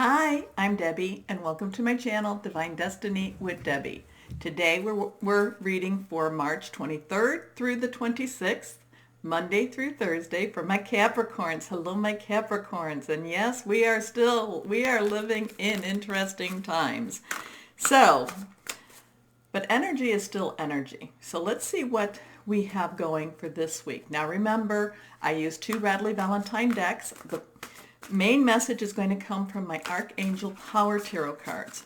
Hi, I'm Debbie, and welcome to my channel, Divine Destiny with Debbie. Today we're reading for March 23rd through the 26th, Monday through Thursday for my Capricorns. Hello, my Capricorns. And yes, we are living in interesting times. But energy is still energy. So let's see what we have going for this week. Now remember, I use two Radley Valentine decks. The main message is going to come from my Archangel Power Tarot cards.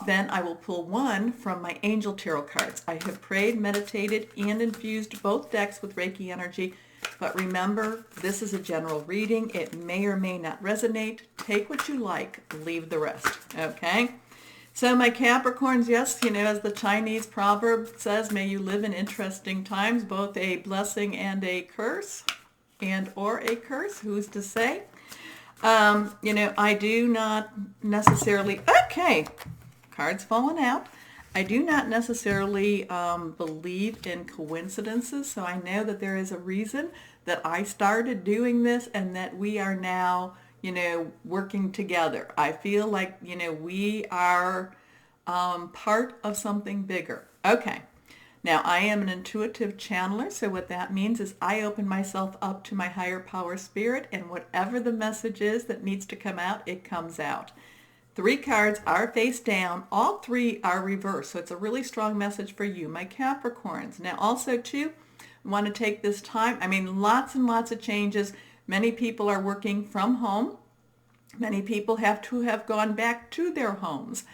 Then I will pull one from my Angel Tarot cards. I have prayed, meditated, and infused both decks with Reiki energy. But remember, this is a general reading. It may or may not resonate. Take what you like, leave the rest. Okay? So my Capricorns, yes, as the Chinese proverb says, may you live in interesting times, both a blessing and a curse, or a curse, who's to say? I do not necessarily, cards falling out. I do not necessarily believe in coincidences, so I know that there is a reason that I started doing this and that we are now, working together. I feel like, we are part of something bigger. Okay. Now, I am an intuitive channeler, so what that means is I open myself up to my higher power spirit, and whatever the message is that needs to come out, it comes out. 3 cards are face down. All 3 are reversed, so it's a really strong message for you, my Capricorns. Now, also, too, I want to take this time. Lots and lots of changes. Many people are working from home. Many people have to have gone back to their homes.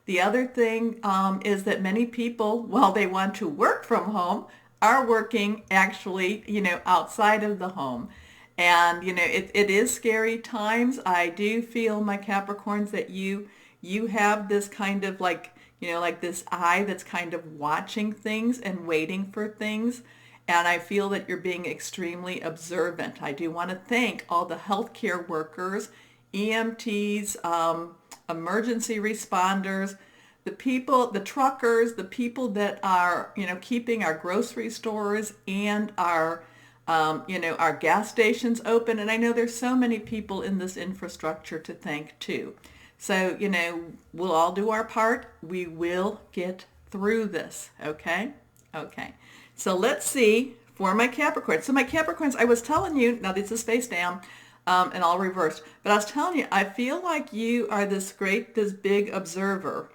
The other thing is that many people, while they want to work from home, are working actually, outside of the home. And, it is scary times. I do feel, my Capricorns, that you have this kind of like this eye that's kind of watching things and waiting for things. And I feel that you're being extremely observant. I do want to thank all the healthcare workers, EMTs, emergency responders, the people, the truckers, the people that are, keeping our grocery stores and our gas stations open. And I know there's so many people in this infrastructure to thank too. So, we'll all do our part. We will get through this. Okay? Okay. So let's see for my Capricorns. So my Capricorns, I was telling you, now this is face down, and all reversed. But I was telling you, I feel like you are this big observer.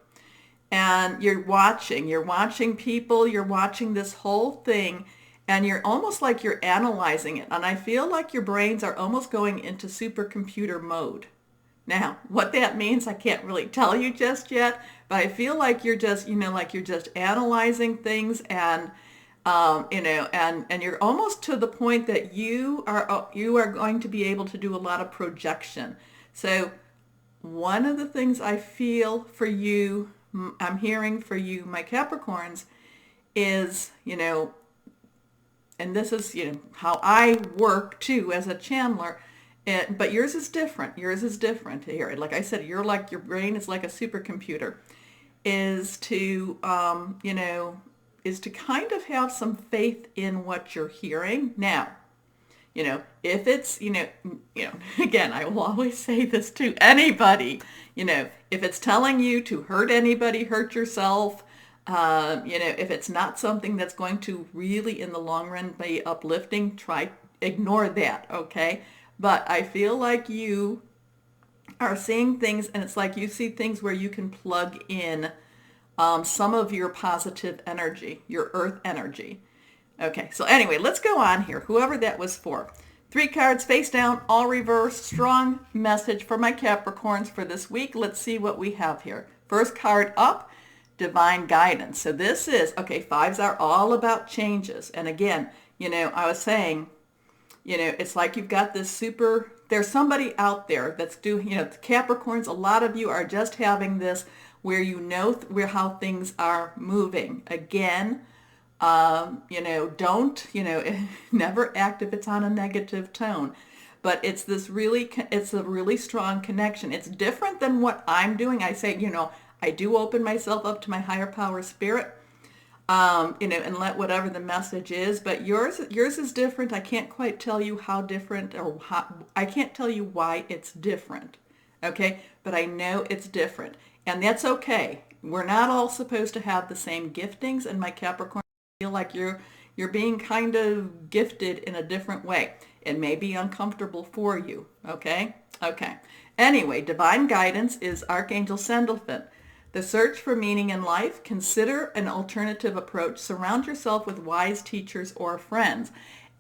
And you're watching people, you're watching this whole thing, and you're almost like you're analyzing it. And I feel like your brains are almost going into supercomputer mode. Now, what that means, I can't really tell you just yet, but I feel like you're just, you're just analyzing things and and you're almost to the point that you are going to be able to do a lot of projection. So one of the things I feel for you, I'm hearing for you, my Capricorns, is, and this is, how I work too as a channeler, but yours is different. Yours is different here. Like I said, your brain is like a supercomputer, is to, is to kind of have some faith in what you're hearing. Now, if it's, again, I will always say this to anybody, if it's telling you to hurt anybody, hurt yourself, if it's not something that's going to really in the long run be uplifting, ignore that, okay? But I feel like you are seeing things, and it's like you see things where you can plug in some of your positive energy, your earth energy. Okay, so anyway, let's go on here. Whoever that was for. 3 cards face down, all reversed. Strong message for my Capricorns for this week. Let's see what we have here. First card up, divine guidance. So this is, 5s are all about changes. And again, I was saying, it's like you've got this there's somebody out there that's doing, Capricorns, a lot of you are just having this where where how things are moving. Again, don't, never act if it's on a negative tone. But it's it's a really strong connection. It's different than what I'm doing. I say, I do open myself up to my higher power spirit, and let whatever the message is. But yours is different. I can't quite tell you how different, I can't tell you why it's different. Okay, but I know it's different, and that's okay. We're not all supposed to have the same giftings, and my Capricorn feel like you're being kind of gifted in a different way. It may be uncomfortable for you, okay? Okay. Anyway, divine guidance is Archangel Sandalphon. The search for meaning in life, consider an alternative approach. Surround yourself with wise teachers or friends.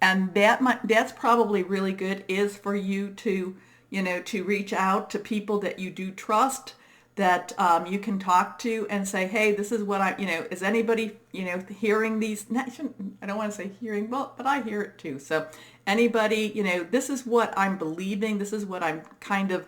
And that's probably really good, is for you to, to reach out to people that you do trust, that you can talk to and say, hey, this is what is anybody, hearing these? I don't want to say hearing, well, but I hear it too. So anybody, this is what I'm believing. This is what I'm kind of,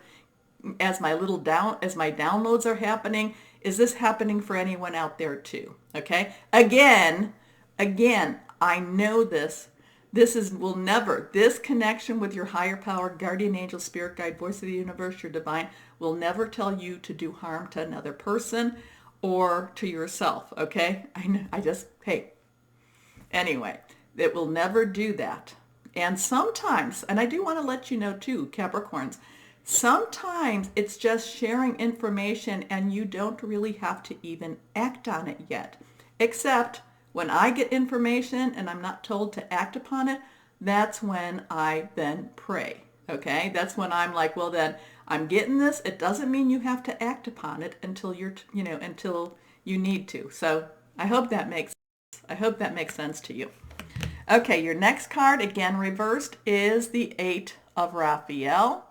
as my downloads are happening, is this happening for anyone out there too? Okay. Again, I know this. This connection with your higher power, guardian angel, spirit guide, voice of the universe, your divine, will never tell you to do harm to another person or to yourself. Okay. I know. Hey, anyway, it will never do that. And sometimes, and I do want to let you know too, Capricorns, sometimes it's just sharing information and you don't really have to even act on it yet. Except when I get information and I'm not told to act upon it, that's when I then pray. Okay? That's when I'm like, well then, I'm getting this. It doesn't mean you have to act upon it until until you need to. So I hope that makes sense to you. Okay, your next card, again reversed, is the Eight of Raphael.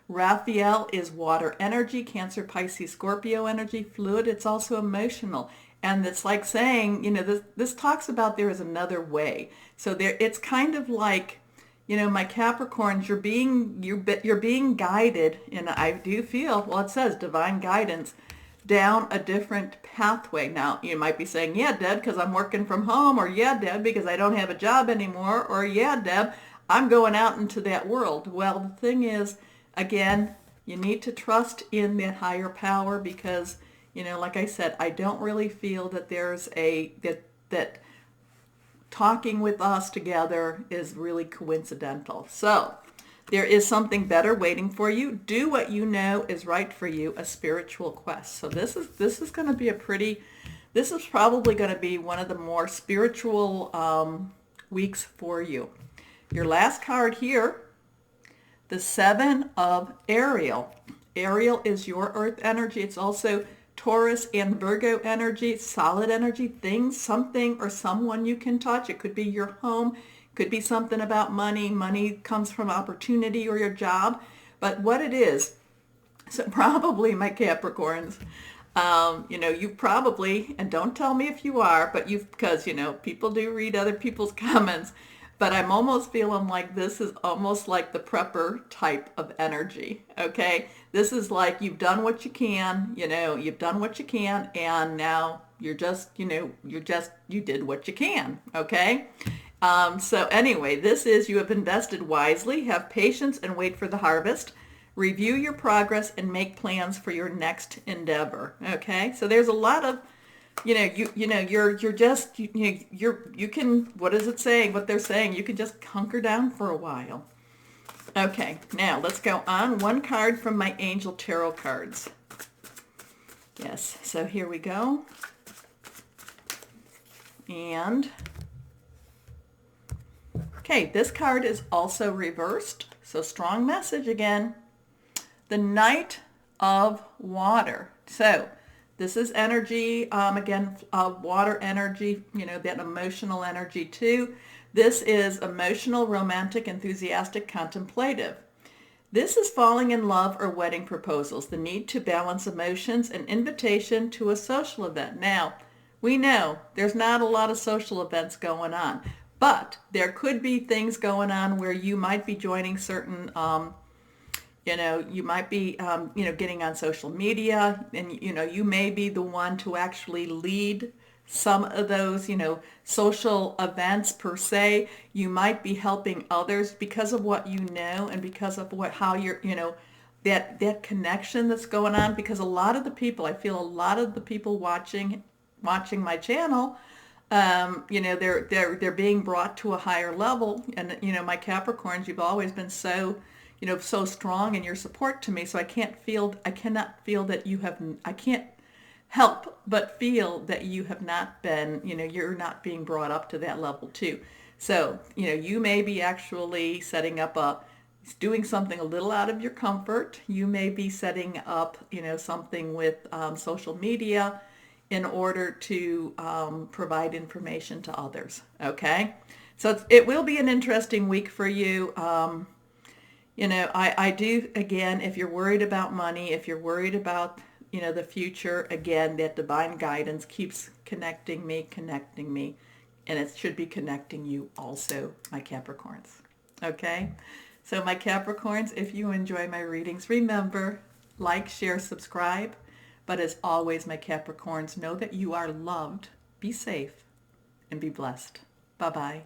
Raphael is water energy, Cancer, Pisces, Scorpio energy, fluid. It's also emotional. And it's like saying, this talks about there is another way. So it's kind of like, my Capricorns, you're being guided, and I do feel, well, it says divine guidance, down a different pathway. Now, you might be saying, yeah, Deb, because I'm working from home, or yeah, Deb, because I don't have a job anymore, or yeah, Deb, I'm going out into that world. Well, the thing is, again, you need to trust in that higher power, because, like I said, I don't really feel that there's that talking with us together is really coincidental. So there is something better waiting for you. Do what you know is right for you, a spiritual quest. So this is going to be this is probably going to be one of the more spiritual weeks for you. Your last card here, the Seven of Ariel. Ariel is your earth energy. It's also Taurus and Virgo energy, solid energy, things, something or someone you can touch. It could be your home, could be something about money. Money comes from opportunity or your job. But what it is, so probably my Capricorns, you probably, and don't tell me if you are, but because, people do read other people's comments, but I'm almost feeling like this is almost like the prepper type of energy, okay? This is like you've done what you can, you've done what you can, and now you did what you can, okay? So anyway, this is you have invested wisely, have patience, and wait for the harvest. Review your progress and make plans for your next endeavor, okay? So there's a lot of you can, what is it saying? What they're saying, you can just hunker down for a while. Okay, now let's go on. One card from my Angel Tarot cards. Yes, so here we go. And, okay, this card is also reversed. So strong message again. The Knight of Water. So, this is energy, again, water energy, that emotional energy too. This is emotional, romantic, enthusiastic, contemplative. This is falling in love or wedding proposals, the need to balance emotions, an invitation to a social event. Now, we know there's not a lot of social events going on, but there could be things going on where you might be joining certain you might be, getting on social media, and, you may be the one to actually lead some of those, social events per se. You might be helping others because of what you know and because of how you're, that connection that's going on. Because I feel a lot of the people watching my channel, they're being brought to a higher level. And, my Capricorns, you've always been so, so strong in your support to me. So I cannot feel that I can't help but feel that you have not been, you're not being brought up to that level too. So, you may be actually setting up doing something a little out of your comfort. You may be setting up, something with social media in order to provide information to others. Okay. So it will be an interesting week for you. I do, again, if you're worried about money, if you're worried about, the future, again, that divine guidance keeps connecting me, and it should be connecting you also, my Capricorns. Okay? So my Capricorns, if you enjoy my readings, remember, like, share, subscribe. But as always, my Capricorns, know that you are loved, be safe, and be blessed. Bye-bye.